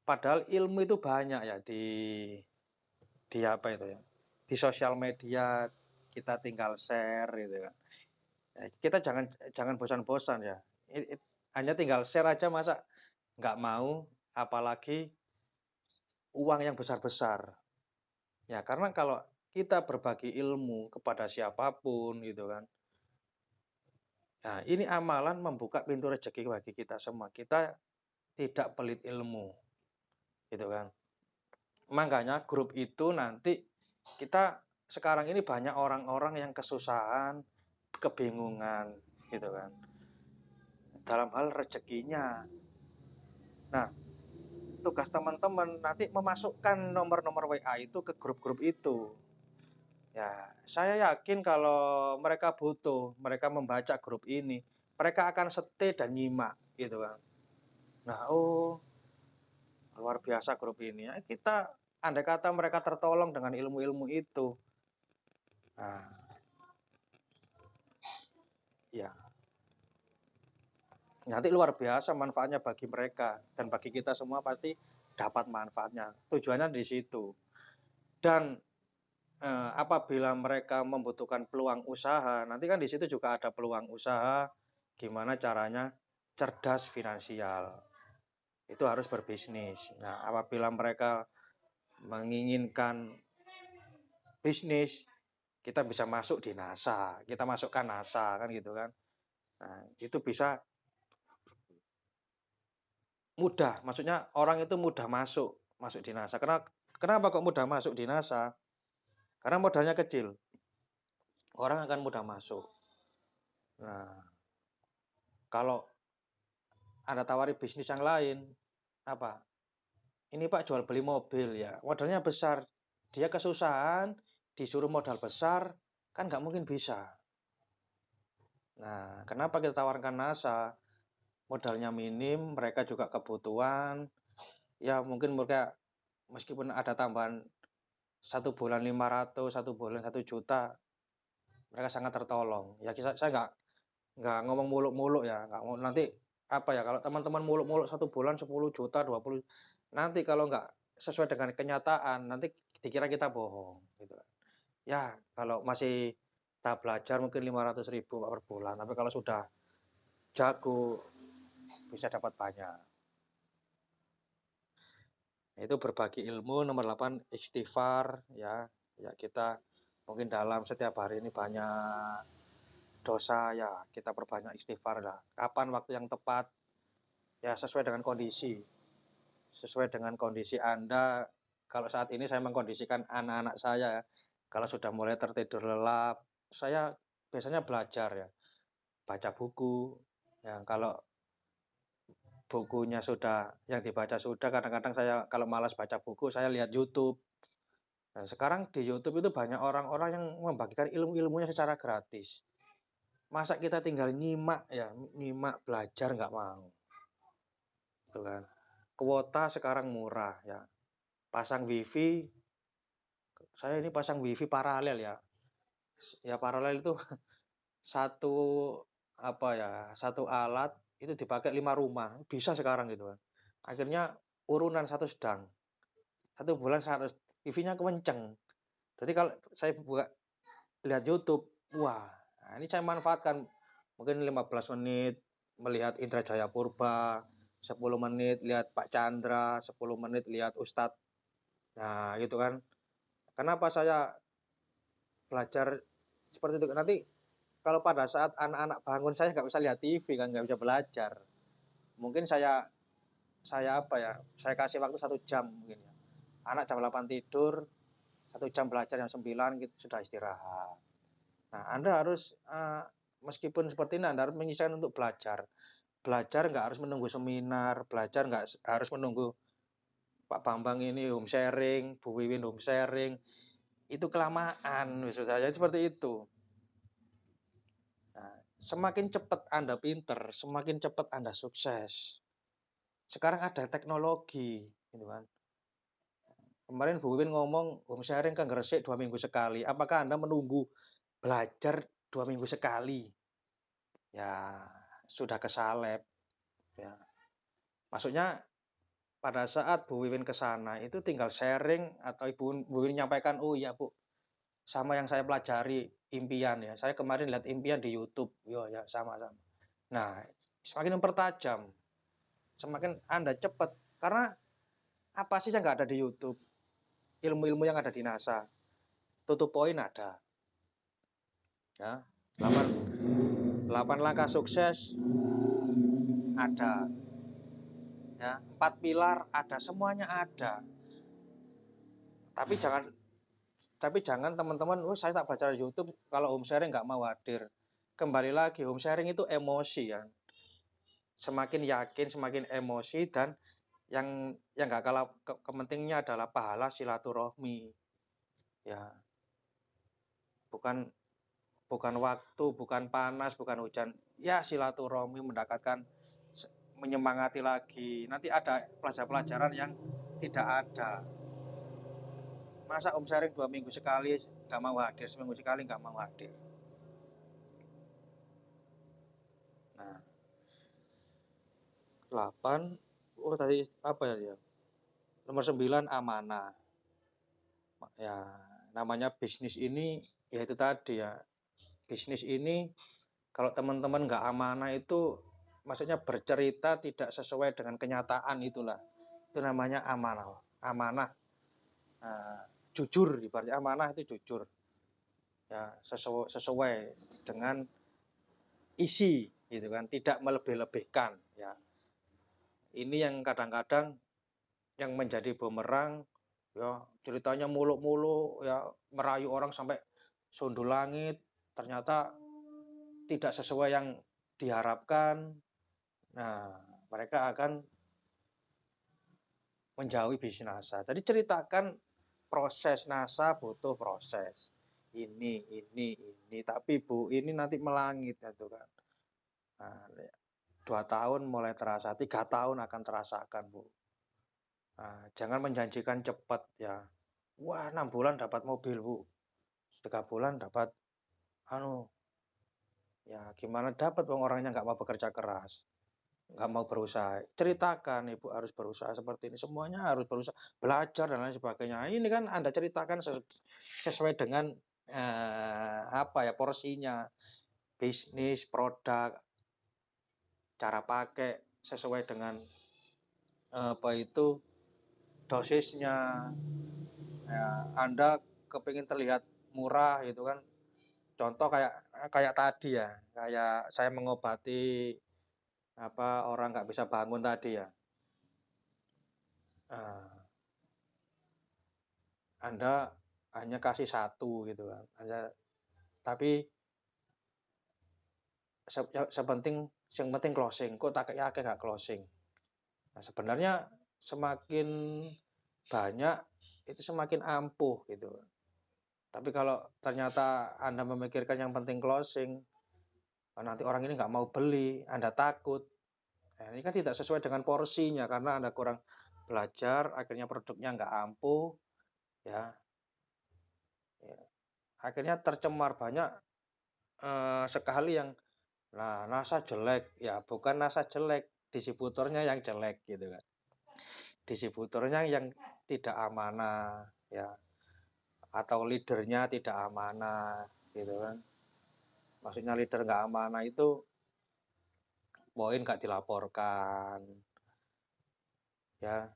padahal ilmu itu banyak ya di apa itu ya, di sosial media kita tinggal share gitu kan. Kita jangan jangan bosan-bosan ya. Hanya tinggal share aja masa nggak mau, apalagi uang yang besar-besar. Ya karena kalau kita berbagi ilmu kepada siapapun gitu kan, nah ini amalan membuka pintu rezeki bagi kita semua. Kita tidak pelit ilmu gitu kan. Makanya grup itu nanti kita sekarang ini banyak orang-orang yang kesusahan, kebingungan gitu kan. Dalam hal rezekinya. Nah, tugas teman-teman nanti memasukkan nomor-nomor WA itu ke grup-grup itu. Ya, saya yakin kalau mereka butuh, mereka membaca grup ini, mereka akan stay dan nyimak gitu kan. Nah, oh luar biasa grup ini. Ya, kita andai kata mereka tertolong dengan ilmu-ilmu itu. Nah, ya nanti luar biasa manfaatnya bagi mereka dan bagi kita semua pasti dapat manfaatnya. Tujuannya di situ. Dan apabila mereka membutuhkan peluang usaha, nanti kan di situ juga ada peluang usaha, gimana caranya cerdas finansial. Itu harus berbisnis. Nah, apabila mereka menginginkan bisnis, kita bisa masuk di NASA, kita masukkan NASA kan gitu kan. Nah, itu bisa mudah, maksudnya orang itu mudah masuk di NASA. Kenapa kok mudah masuk di NASA? Karena modalnya kecil, orang akan mudah masuk. Nah, kalau Anda tawari bisnis yang lain, apa? Ini Pak jual beli mobil ya, modalnya besar. Dia kesusahan, disuruh modal besar, kan nggak mungkin bisa. Nah, kenapa kita tawarkan NASA? Modalnya minim, mereka juga kebutuhan. Ya mungkin mereka meskipun ada tambahan 1 bulan 500, 1 bulan 1 juta, mereka sangat tertolong. Ya saya nggak ngomong muluk-muluk ya, nggak mau nanti apa ya kalau teman-teman muluk-muluk 1 bulan 10 juta 20, nanti kalau nggak sesuai dengan kenyataan nanti dikira kita bohong gitu. Ya kalau masih tahap belajar mungkin 500.000 per bulan, tapi kalau sudah jago bisa dapat banyak. Itu berbagi ilmu. Nomor 8 istighfar ya. Ya kita mungkin dalam setiap hari ini banyak dosa ya, kita perbanyak istighfar lah. Kapan waktu yang tepat? Ya sesuai dengan kondisi. Sesuai dengan kondisi Anda. Kalau saat ini saya mengkondisikan anak-anak saya ya. Kalau sudah mulai tertidur lelap, saya biasanya belajar ya, baca buku. Ya, kalau bukunya sudah yang dibaca sudah, kadang-kadang saya kalau malas baca buku, saya lihat YouTube. Nah, sekarang di YouTube itu banyak orang-orang yang membagikan ilmu-ilmunya secara gratis. Masa kita tinggal nyimak ya, nyimak belajar nggak mau. Gitu kan. Kuota sekarang murah ya. Pasang wifi, saya ini pasang wifi paralel ya. Ya paralel itu satu apa ya, satu alat itu dipakai 5 rumah, bisa sekarang gitu kan. Akhirnya urunan satu sedang. 1 bulan 100, wifi-nya kenceng. Jadi kalau saya buka lihat YouTube, wah, nah ini saya manfaatkan mungkin 15 menit melihat Indra Jaya Purba, 10 menit lihat Pak Chandra, 10 menit lihat Ustadz. Nah, gitu kan. Kenapa saya belajar seperti itu? Nanti kalau pada saat anak-anak bangun saya nggak bisa lihat TV kan, nggak bisa belajar. Mungkin saya apa ya? Saya kasih waktu 1 jam mungkin ya. Anak jam 8 tidur, 1 jam belajar, jam 9 gitu sudah istirahat. Nah, Anda harus meskipun seperti ini Anda harus menyisihkan untuk belajar. Belajar nggak harus menunggu seminar, belajar nggak harus menunggu Pak Bambang ini home sharing, Bu Wiwin home sharing. Itu kelamaan, maksud saya seperti itu. Nah, semakin cepat Anda pinter, semakin cepat Anda sukses. Sekarang ada teknologi, gitu kan. Kemarin Bu Wiwin ngomong home sharing ke Gresik 2 minggu sekali. Apakah Anda menunggu belajar 2 minggu sekali? Ya sudah kesalep. Ya. Maksudnya pada saat Bu Wiwin ke sana itu tinggal sharing atau Bu Wiwin nyampaikan, "Oh iya Bu, sama yang saya pelajari impian ya, saya kemarin lihat impian di YouTube." "Yo ya, sama-sama." Nah, semakin mempertajam, semakin Anda cepat, karena apa sih yang nggak ada di YouTube? Ilmu-ilmu yang ada di NASA. Tutup poin ada, ya. 8 langkah sukses ada, ya. 4 pilar ada, semuanya ada. Tapi jangan teman-teman, "Oh, saya tak baca di YouTube, kalau home sharing nggak mau hadir." Kembali lagi, home sharing itu emosi ya. Semakin yakin, semakin emosi, dan yang nggak kalah kepentingnya adalah pahala silaturahmi. Ya, bukan bukan waktu, bukan panas, bukan hujan. Ya, silaturahmi mendekatkan, menyemangati lagi. Nanti ada pelajaran-pelajaran yang tidak ada. Masa home sharing 2 minggu sekali nggak mau hadir, seminggu sekali nggak mau hadir. Nah, 8, oh tadi apa ya? Nomor 9 amanah. Ya, namanya bisnis ini ya itu tadi ya. Bisnis ini kalau teman-teman nggak amanah itu maksudnya bercerita tidak sesuai dengan kenyataan itulah. Itu namanya amanah. Amanah. Jujur, ibaratnya amanah itu jujur. Ya, sesuai dengan isi gitu kan, tidak melebih-lebihkan ya. Ini yang kadang-kadang yang menjadi bumerang ya, ceritanya muluk-muluk ya, merayu orang sampai sundul langit, ternyata tidak sesuai yang diharapkan. Nah, mereka akan menjauhi bisnis NASA. Jadi ceritakan proses NASA, butuh proses. Ini. Tapi Bu, ini nanti melangit itu kan. Nah, 2 tahun mulai terasa, 3 tahun akan terasakan Bu. Nah, jangan menjanjikan cepat ya. Wah, 6 bulan dapat mobil Bu. 3 bulan dapat anu. Ya gimana dapat orangnya nggak mau bekerja keras, nggak mau berusaha. Ceritakan Ibu harus berusaha seperti ini, semuanya harus berusaha, belajar dan lain sebagainya. Ini kan Anda ceritakan sesuai dengan apa ya, porsinya, bisnis, produk, cara pakai sesuai dengan apa itu, dosisnya. Ya, Anda kepingin terlihat murah gitu kan. Contoh kayak kayak tadi ya, kayak saya mengobati apa orang nggak bisa bangun tadi ya. Anda hanya kasih satu gitu kan. Tapi yang penting closing. Kok tak kayak nggak closing. Nah, sebenarnya semakin banyak itu semakin ampuh gitu. Tapi kalau ternyata Anda memikirkan yang penting closing, nanti orang ini nggak mau beli, Anda takut. Nah, ini kan tidak sesuai dengan porsinya karena Anda kurang belajar, akhirnya produknya nggak ampuh, ya. Ya. Akhirnya tercemar banyak sekali yang, nah NASA jelek, ya bukan NASA jelek, distributornya yang jelek gitu kan. Distributornya yang tidak amanah, ya, atau leadernya tidak amanah gitu kan. Maksudnya leader nggak amanah itu poin nggak dilaporkan, ya.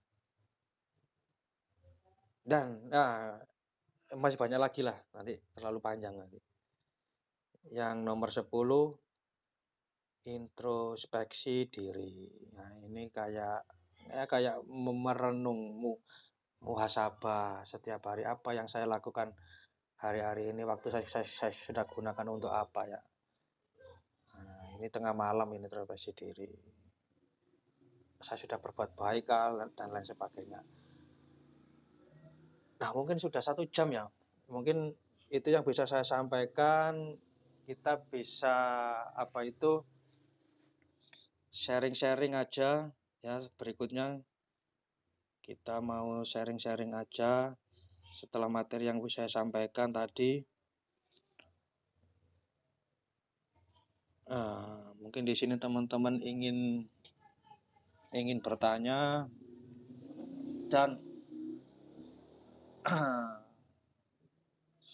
Dan masih banyak lagi lah, nanti terlalu panjang nanti. Yang nomor 10, introspeksi diri. Nah, ini kayak merenung, muhasabah setiap hari, apa yang saya lakukan hari-hari ini, waktu saya sudah gunakan untuk apa ya. Nah, ini tengah malam ini introspeksi diri. Saya sudah berbuat baik dan lain sebagainya. Nah, mungkin sudah 1 jam ya. Mungkin itu yang bisa saya sampaikan. Kita bisa apa itu, sharing-sharing aja ya. Berikutnya kita mau sharing-sharing aja setelah materi yang saya sampaikan tadi. Mungkin di sini teman-teman ingin bertanya, Dan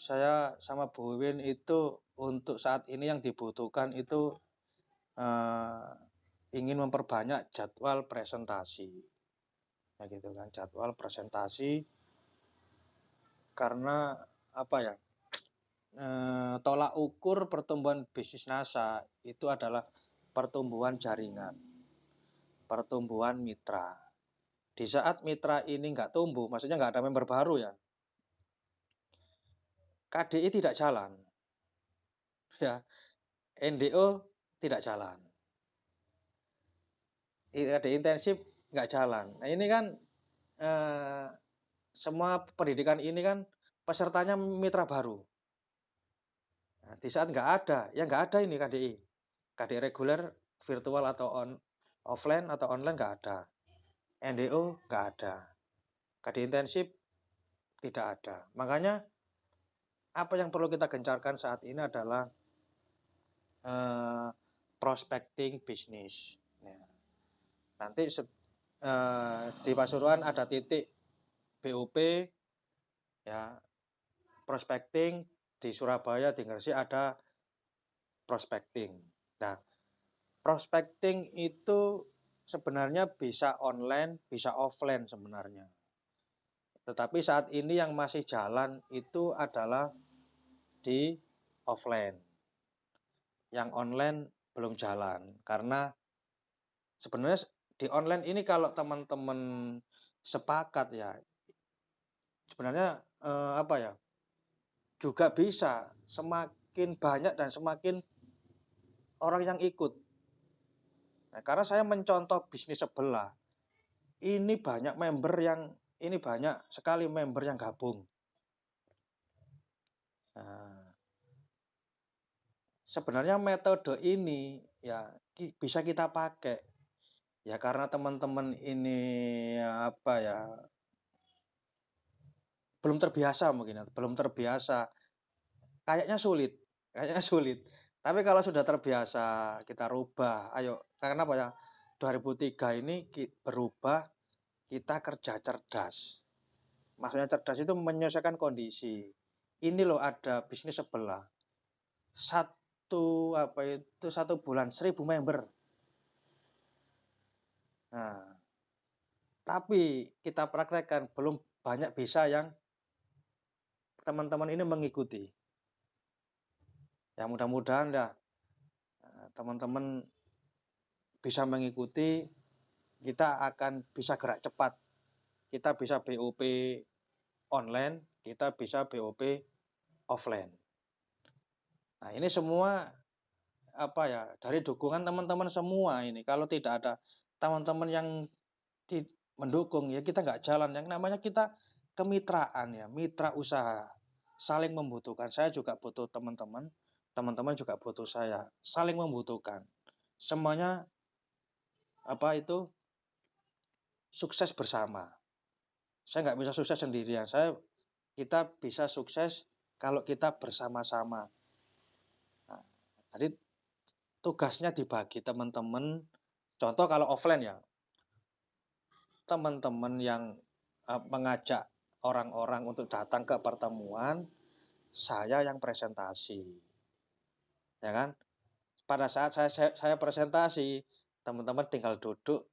saya sama Bu Wiwin itu untuk saat ini yang dibutuhkan itu ingin memperbanyak jadwal presentasi. Nah gitu kan, jadwal presentasi karena apa ya? Tolak ukur pertumbuhan bisnis NASA itu adalah pertumbuhan jaringan, pertumbuhan mitra. Di saat mitra ini nggak tumbuh, maksudnya nggak ada member baru ya, KDI tidak jalan, ya, NDO tidak jalan, KDI intensif nggak jalan. Nah ini kan eh, semua pendidikan ini kan pesertanya mitra baru. Nah, di saat nggak ada, ya nggak ada ini KDI. KDI reguler, virtual atau offline atau online nggak ada. NDO nggak ada. KDI intensif tidak ada. Makanya apa yang perlu kita gencarkan saat ini adalah prospecting bisnis. Ya. Nanti di Pasuruan ada titik BOP, ya, prospecting. Di Surabaya, di Gresik ada prospecting. Nah, prospecting itu sebenarnya bisa online, bisa offline sebenarnya. Tetapi saat ini yang masih jalan itu adalah di offline. Yang online belum jalan karena sebenarnya di online ini kalau teman-teman sepakat ya, sebenarnya apa ya, juga bisa semakin banyak dan semakin orang yang ikut. Nah, karena saya mencontoh bisnis sebelah, ini banyak member yang ini banyak sekali member yang gabung. Nah, sebenarnya metode ini ya bisa kita pakai ya karena teman-teman ini apa ya belum terbiasa mungkin ya, belum terbiasa. Kayaknya sulit, kayaknya sulit. Tapi kalau sudah terbiasa kita rubah, ayo karena apa ya? 2003 ini berubah, kita kerja cerdas. Maksudnya cerdas itu menyelesaikan kondisi. Ini loh ada bisnis sebelah. Satu bulan 1.000 member. Nah, tapi kita praktekkan belum banyak bisa yang teman-teman ini mengikuti. Ya mudah-mudahan ya teman-teman bisa mengikuti, kita akan bisa gerak cepat. Kita bisa BOP online, kita bisa BOP offline. Nah, ini semua apa ya, dari dukungan teman-teman semua ini. Kalau tidak ada teman-teman yang mendukung ya kita nggak jalan. Yang namanya kita kemitraan ya, mitra usaha, saling membutuhkan. Saya juga butuh teman-teman, teman-teman juga butuh saya, saling membutuhkan. Semuanya apa itu sukses bersama. Saya nggak bisa sukses sendirian. Kita bisa sukses kalau kita bersama-sama. Nah, jadi tugasnya dibagi teman-teman. Contoh kalau offline ya, teman-teman yang mengajak orang-orang untuk datang ke pertemuan, saya yang presentasi. Ya kan? Pada saat saya presentasi, teman-teman tinggal duduk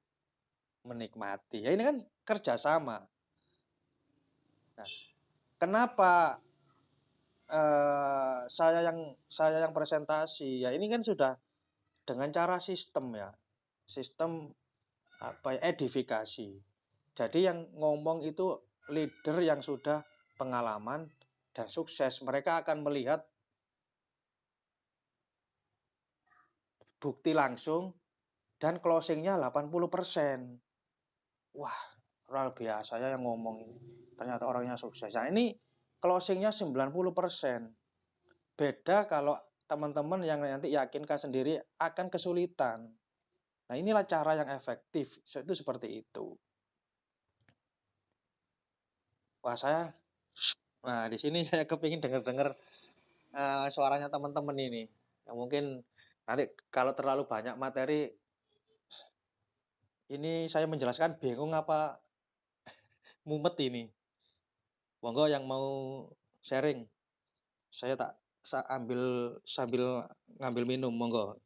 menikmati. Ya ini kan kerjasama. Nah, kenapa saya yang presentasi? Ya ini kan sudah dengan cara sistem ya. Sistem apa ya, edifikasi. Jadi yang ngomong itu leader yang sudah pengalaman dan sukses. Mereka akan melihat bukti langsung dan closingnya 80%. Wah, luar biasa ya yang ngomong ini. Ternyata orangnya sukses. Nah ini closingnya 90%. Beda kalau teman-teman yang nanti yakinkan sendiri akan kesulitan. Nah inilah cara yang efektif. Itu seperti itu. Wah nah di sini saya kepingin dengar-dengar suaranya teman-teman ini. Ya, mungkin nanti kalau terlalu banyak materi, ini saya menjelaskan bingung apa mumet ini. Monggo yang mau sharing, saya tak ambil sambil ngambil minum, monggo.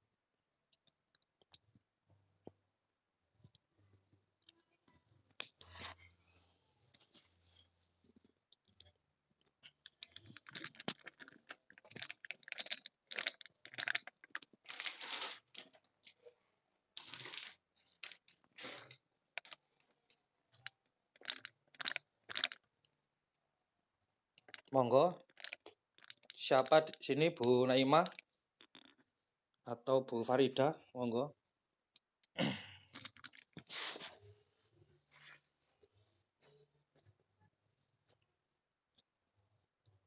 Monggo. Siapa di sini, Bu Naimah atau Bu Farida, monggo.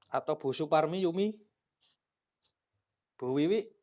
Atau Bu Suparmi Yumi, Bu Wiwi.